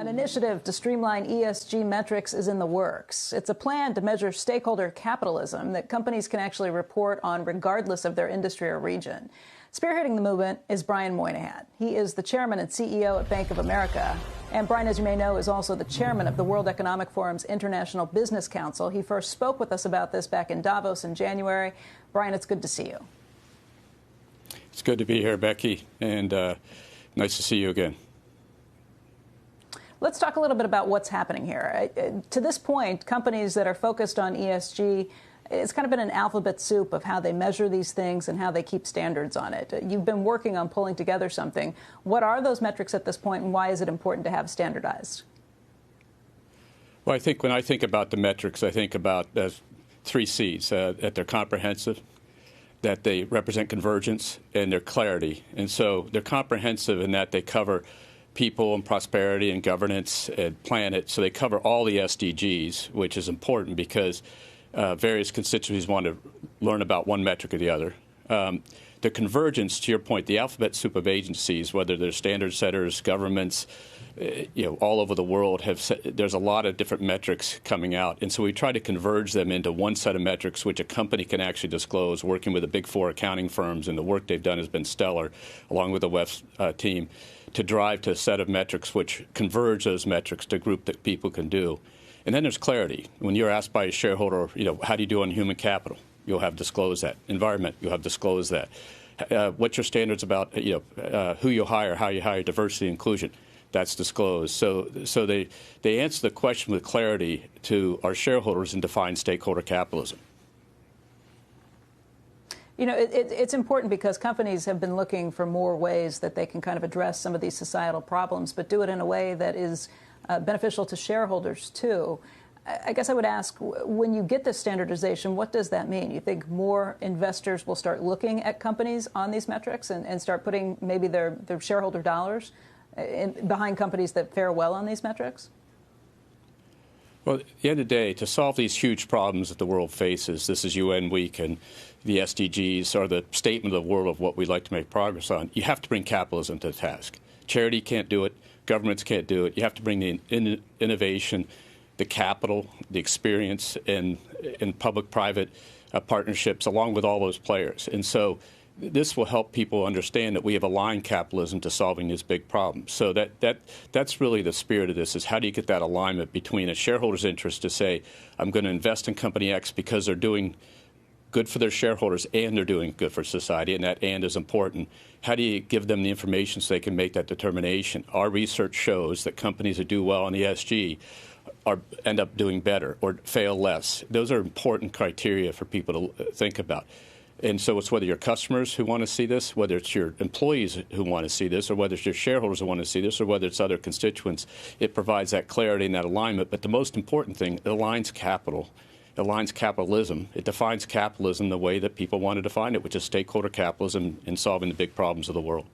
An initiative to streamline ESG metrics is in the works. It's a plan to measure stakeholder capitalism that companies can actually report on regardless of their industry or region. Spearheading the movement is Brian Moynihan. He is the chairman and CEO at Bank of America. And Brian, as you may know, is also the chairman of the World Economic Forum's International Business Council. He first spoke with us about this back in Davos in January. Brian, it's good to see you. It's good to be here, Becky, and nice to see you again. Let's talk a little bit about what's happening here. To this point, companies that are focused on ESG, it's kind of been an alphabet soup of how they measure these things and how they keep standards on it. You've been working on pulling together something. What are those metrics at this point, and why is it important to have standardized? Well, I think when I think about the metrics, I think about three C's, that they're comprehensive, that they represent convergence, and their clarity. And so they're comprehensive in that they cover people and prosperity and governance and planet. So they cover all the SDGs, which is important because various constituencies want to learn about one metric or the other. The convergence, to your point, the alphabet soup of agencies, whether they're standard setters, governments, all over the world, there's a lot of different metrics coming out. And so we try to converge them into one set of metrics, which a company can actually disclose, working with the big four accounting firms. And the work they've done has been stellar, along with the WEF team, to drive to a set of metrics which converge those metrics to a group that people can do. And then there's clarity. When you're asked by a shareholder, how do you do on human capital? You'll have disclosed that. Environment, you'll have disclosed that. What's your standards about who you hire, how you hire, diversity, inclusion? That's disclosed. So they answer the question with clarity to our shareholders and define stakeholder capitalism. It's important because companies have been looking for more ways that they can kind of address some of these societal problems, but do it in a way that is beneficial to shareholders, too. I guess I would ask, when you get this standardization, what does that mean? You think more investors will start looking at companies on these metrics and start putting maybe their shareholder dollars behind companies that fare well on these metrics? Well, at the end of the day, to solve these huge problems that the world faces, this is UN Week, and the SDGs are the statement of the world of what we'd like to make progress on, you have to bring capitalism to the task. Charity can't do it. Governments can't do it. You have to bring the innovation, the capital, the experience, and public-private partnerships along with all those players. And so this will help people understand that we have aligned capitalism to solving these big problems. So that's really the spirit of this, is how do you get that alignment between a shareholder's interest to say, I'm going to invest in company X because they're doing good for their shareholders and they're doing good for society, and that and is important. How do you give them the information so they can make that determination? Our research shows that companies that do well on ESG end up doing better or fail less. Those are important criteria for people to think about. And so it's whether your customers who want to see this, whether it's your employees who want to see this, or whether it's your shareholders who want to see this, or whether it's other constituents, it provides that clarity and that alignment. But the most important thing, it aligns capital. It aligns capitalism. It defines capitalism the way that people want to define it, which is stakeholder capitalism in solving the big problems of the world.